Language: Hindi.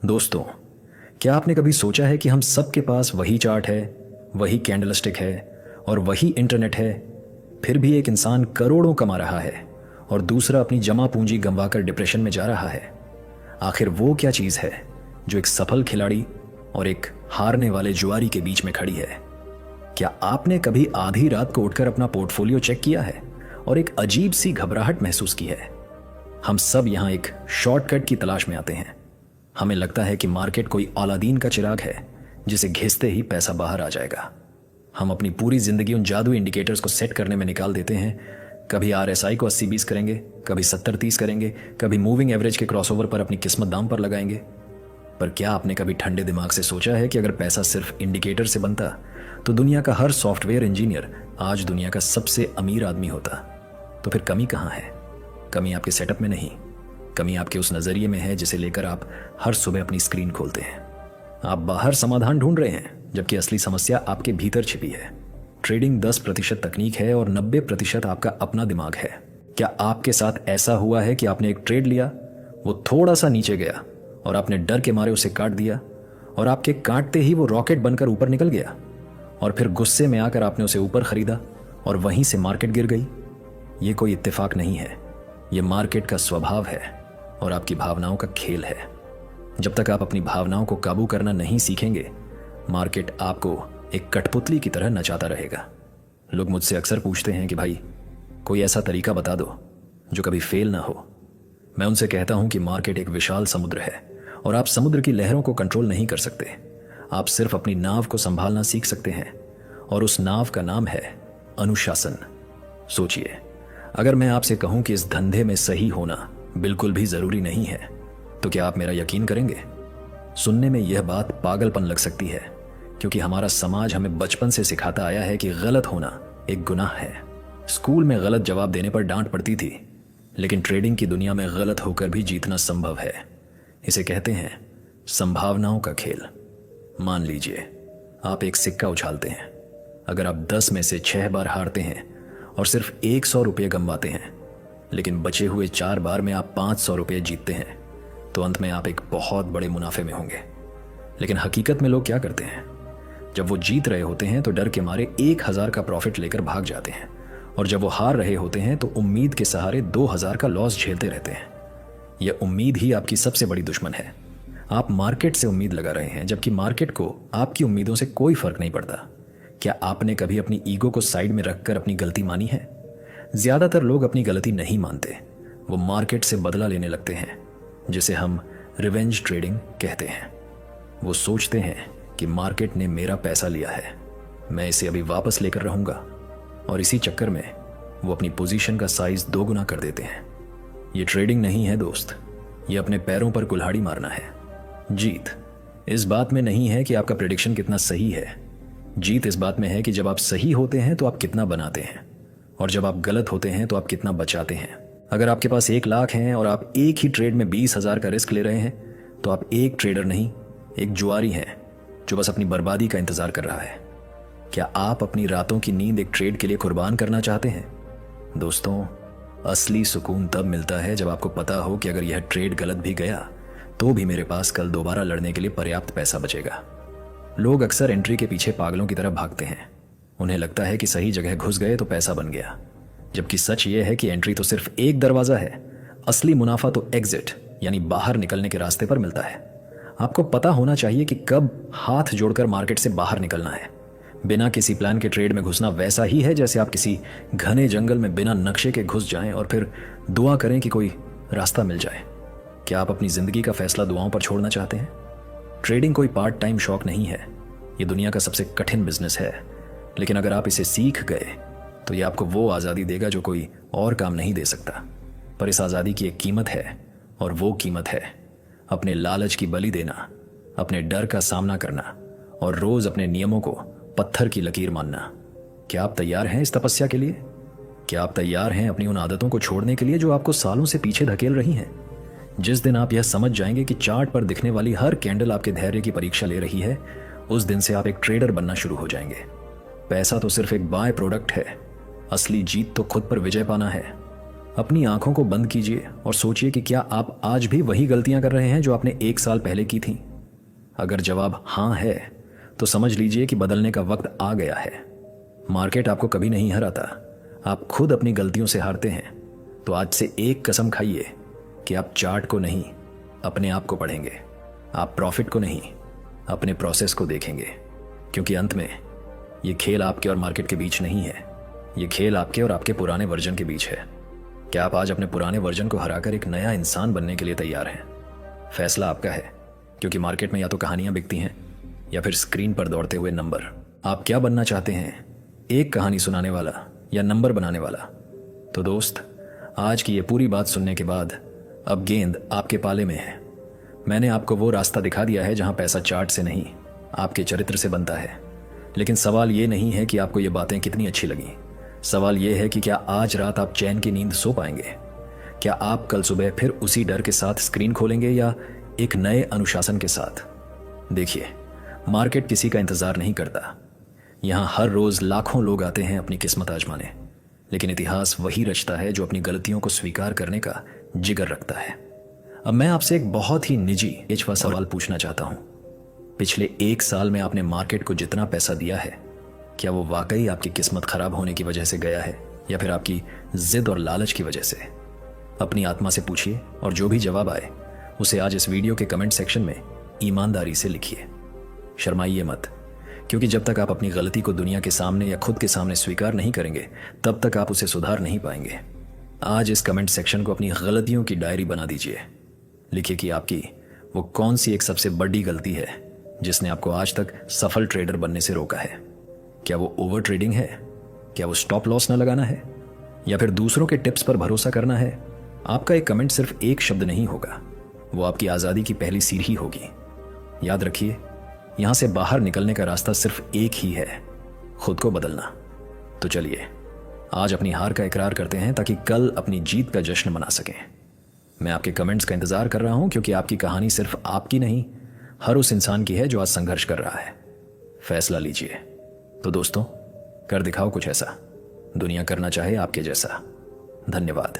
दोस्तों, क्या आपने कभी सोचा है कि हम सबके पास वही चार्ट है, वही कैंडलस्टिक है और वही इंटरनेट है, फिर भी एक इंसान करोड़ों कमा रहा है और दूसरा अपनी जमा पूंजी गंवाकर डिप्रेशन में जा रहा है। आखिर वो क्या चीज़ है जो एक सफल खिलाड़ी और एक हारने वाले जुआरी के बीच में खड़ी है? क्या आपने कभी आधी रात को उठकर अपना पोर्टफोलियो चेक किया है और एक अजीब सी घबराहट महसूस की है? हम सब यहाँ एक शॉर्टकट की तलाश में आते हैं। हमें लगता है कि मार्केट कोई अलादीन का चिराग है जिसे घिसते ही पैसा बाहर आ जाएगा। हम अपनी पूरी जिंदगी उन जादू इंडिकेटर्स को सेट करने में निकाल देते हैं। कभी RSI को 80-20 करेंगे, कभी 70-30 करेंगे, कभी मूविंग एवरेज के क्रॉसओवर पर अपनी किस्मत दांव पर लगाएंगे। पर क्या आपने कभी ठंडे दिमाग से सोचा है कि अगर पैसा सिर्फ इंडिकेटर से बनता तो दुनिया का हर सॉफ्टवेयर इंजीनियर आज दुनिया का सबसे अमीर आदमी होता? तो फिर कमी कहाँ है? कमी आपके सेटअप में नहीं, कमी आपके उस नजरिए में है जिसे लेकर आप हर सुबह अपनी स्क्रीन खोलते हैं। आप बाहर समाधान ढूंढ रहे हैं जबकि असली समस्या आपके भीतर छिपी है। ट्रेडिंग 10% तकनीक है और 90% आपका अपना दिमाग है। क्या आपके साथ ऐसा हुआ है कि आपने एक ट्रेड लिया, वो थोड़ा सा नीचे गया और आपने डर के मारे उसे काट दिया और आपके काटते ही वो रॉकेट बनकर ऊपर निकल गया और फिर गुस्से में आकर आपने उसे ऊपर खरीदा और वहीं से मार्केट गिर गई? ये कोई इत्तेफाक नहीं है, ये मार्केट का स्वभाव है और आपकी भावनाओं का खेल है। जब तक आप अपनी भावनाओं को काबू करना नहीं सीखेंगे, मार्केट आपको एक कठपुतली की तरह नचाता रहेगा। लोग मुझसे अक्सर पूछते हैं कि भाई कोई ऐसा तरीका बता दो जो कभी फेल ना हो। मैं उनसे कहता हूं कि मार्केट एक विशाल समुद्र है और आप समुद्र की लहरों को कंट्रोल नहीं कर सकते। आप सिर्फ अपनी नाव को संभालना सीख सकते हैं और उस नाव का नाम है अनुशासन। सोचिए, अगर मैं आपसे कहूं कि इस धंधे में सही होना बिल्कुल भी जरूरी नहीं है, तो क्या आप मेरा यकीन करेंगे? सुनने में यह बात पागलपन लग सकती है क्योंकि हमारा समाज हमें बचपन से सिखाता आया है कि गलत होना एक गुनाह है। स्कूल में गलत जवाब देने पर डांट पड़ती थी, लेकिन ट्रेडिंग की दुनिया में गलत होकर भी जीतना संभव है। इसे कहते हैं संभावनाओं का खेल। मान लीजिए आप एक सिक्का उछालते हैं। अगर आप 10 में से 6 बार हारते हैं और सिर्फ 100 रुपये गंवाते हैं, लेकिन बचे हुए 4 बार में आप 500 रुपये जीतते हैं, तो अंत में आप एक बहुत बड़े मुनाफे में होंगे। लेकिन हकीकत में लोग क्या करते हैं? जब वो जीत रहे होते हैं तो डर के मारे 1000 का प्रॉफिट लेकर भाग जाते हैं और जब वो हार रहे होते हैं तो उम्मीद के सहारे 2000 का लॉस झेलते रहते हैं। यह उम्मीद ही आपकी सबसे बड़ी दुश्मन है। आप मार्केट से उम्मीद लगा रहे हैं जबकि मार्केट को आपकी उम्मीदों से कोई फर्क नहीं पड़ता। क्या आपने कभी अपनी ईगो को साइड में रखकर अपनी गलती मानी है? ज्यादातर लोग अपनी गलती नहीं मानते, वो मार्केट से बदला लेने लगते हैं, जिसे हम रिवेंज ट्रेडिंग कहते हैं। वो सोचते हैं कि मार्केट ने मेरा पैसा लिया है, मैं इसे अभी वापस लेकर रहूंगा, और इसी चक्कर में वो अपनी पोजीशन का साइज 2 गुना कर देते हैं। ये ट्रेडिंग नहीं है दोस्त, ये अपने पैरों पर कुल्हाड़ी मारना है। जीत इस बात में नहीं है कि आपका प्रेडिक्शन कितना सही है, जीत इस बात में है कि जब आप सही होते हैं तो आप कितना बनाते हैं और जब आप गलत होते हैं तो आप कितना बचाते हैं। अगर आपके पास 1 लाख हैं और आप एक ही ट्रेड में 20,000 का रिस्क ले रहे हैं, तो आप एक ट्रेडर नहीं, एक जुआरी हैं जो बस अपनी बर्बादी का इंतजार कर रहा है। क्या आप अपनी रातों की नींद एक ट्रेड के लिए कुर्बान करना चाहते हैं? दोस्तों, असली सुकून तब मिलता है जब आपको पता हो कि अगर यह ट्रेड गलत भी गया तो भी मेरे पास कल दोबारा लड़ने के लिए पर्याप्त पैसा बचेगा। लोग अक्सर एंट्री के पीछे पागलों की तरह भागते हैं। उन्हें लगता है कि सही जगह घुस गए तो पैसा बन गया, जबकि सच यह है कि एंट्री तो सिर्फ एक दरवाजा है। असली मुनाफा तो एग्जिट यानी बाहर निकलने के रास्ते पर मिलता है। आपको पता होना चाहिए कि कब हाथ जोड़कर मार्केट से बाहर निकलना है। बिना किसी प्लान के ट्रेड में घुसना वैसा ही है जैसे आप किसी घने जंगल में बिना नक्शे के घुस जाएं और फिर दुआ करें कि कोई रास्ता मिल जाए। क्या आप अपनी जिंदगी का फैसला दुआओं पर छोड़ना चाहते हैं? ट्रेडिंग कोई पार्ट टाइम शौक नहीं है, ये दुनिया का सबसे कठिन बिजनेस है। लेकिन अगर आप इसे सीख गए तो ये आपको वो आज़ादी देगा जो कोई और काम नहीं दे सकता। पर इस आज़ादी की एक कीमत है और वो कीमत है अपने लालच की बलि देना, अपने डर का सामना करना और रोज अपने नियमों को पत्थर की लकीर मानना। क्या आप तैयार हैं इस तपस्या के लिए? क्या आप तैयार हैं अपनी उन आदतों को छोड़ने के लिए जो आपको सालों से पीछे धकेल रही हैं? जिस दिन आप यह समझ जाएंगे कि चार्ट पर दिखने वाली हर कैंडल आपके धैर्य की परीक्षा ले रही है, उस दिन से आप एक ट्रेडर बनना शुरू हो जाएंगे। पैसा तो सिर्फ एक बाय प्रोडक्ट है, असली जीत तो खुद पर विजय पाना है। अपनी आंखों को बंद कीजिए और सोचिए कि क्या आप आज भी वही गलतियां कर रहे हैं जो आपने 1 साल पहले की थीं। अगर जवाब हाँ है तो समझ लीजिए कि बदलने का वक्त आ गया है। मार्केट आपको कभी नहीं हराता, आप खुद अपनी गलतियों से हारते हैं। तो आज से एक कसम खाइए कि आप चार्ट को नहीं, अपने आप को पढ़ेंगे। आप प्रॉफिट को नहीं, अपने प्रोसेस को देखेंगे। क्योंकि अंत में ये खेल आपके और मार्केट के बीच नहीं है, ये खेल आपके और आपके पुराने वर्जन के बीच है। क्या आप आज अपने पुराने वर्जन को हराकर एक नया इंसान बनने के लिए तैयार हैं? फैसला आपका है, क्योंकि मार्केट में या तो कहानियां बिकती हैं या फिर स्क्रीन पर दौड़ते हुए नंबर। आप क्या बनना चाहते हैं, एक कहानी सुनाने वाला या नंबर बनाने वाला? तो दोस्त, आज की ये पूरी बात सुनने के बाद अब गेंद आपके पाले में है। मैंने आपको वो रास्ता दिखा दिया है जहां पैसा चार्ट से नहीं, आपके चरित्र से बनता है। लेकिन सवाल ये नहीं है कि आपको ये बातें कितनी अच्छी लगी। सवाल यह है कि क्या आज रात आप चैन की नींद सो पाएंगे? क्या आप कल सुबह फिर उसी डर के साथ स्क्रीन खोलेंगे या एक नए अनुशासन के साथ? देखिए, मार्केट किसी का इंतजार नहीं करता। यहाँ हर रोज लाखों लोग आते हैं अपनी किस्मत आजमाने, लेकिन इतिहास वही रचता है जो अपनी गलतियों को स्वीकार करने का जिगर रखता है। अब मैं आपसे एक बहुत ही निजी पेचवा सवाल पूछना चाहता हूँ। पिछले 1 साल में आपने मार्केट को जितना पैसा दिया है, क्या वो वाकई आपकी किस्मत खराब होने की वजह से गया है या फिर आपकी जिद और लालच की वजह से? अपनी आत्मा से पूछिए और जो भी जवाब आए उसे आज इस वीडियो के कमेंट सेक्शन में ईमानदारी से लिखिए। शर्माइए मत, क्योंकि जब तक आप अपनी गलती को दुनिया के सामने या खुद के सामने स्वीकार नहीं करेंगे तब तक आप उसे सुधार नहीं पाएंगे। आज इस कमेंट सेक्शन को अपनी गलतियों की डायरी बना दीजिए। लिखिए कि आपकी वो कौन सी एक सबसे बड़ी गलती है जिसने आपको आज तक सफल ट्रेडर बनने से रोका है। क्या वो ओवर ट्रेडिंग है? क्या वो स्टॉप लॉस न लगाना है? या फिर दूसरों के टिप्स पर भरोसा करना है? आपका एक कमेंट सिर्फ एक शब्द नहीं होगा, वो आपकी आज़ादी की पहली सीढ़ी होगी। याद रखिए, यहां से बाहर निकलने का रास्ता सिर्फ एक ही है, खुद को बदलना। तो चलिए आज अपनी हार का इकरार करते हैं ताकि कल अपनी जीत का जश्न मना सकें। मैं आपके कमेंट्स का इंतजार कर रहा हूं, क्योंकि आपकी कहानी सिर्फ आपकी नहीं, हर उस इंसान की है जो आज संघर्ष कर रहा है। फैसला लीजिए। तो दोस्तों, कर दिखाओ कुछ ऐसा दुनिया करना चाहे आपके जैसा। धन्यवाद।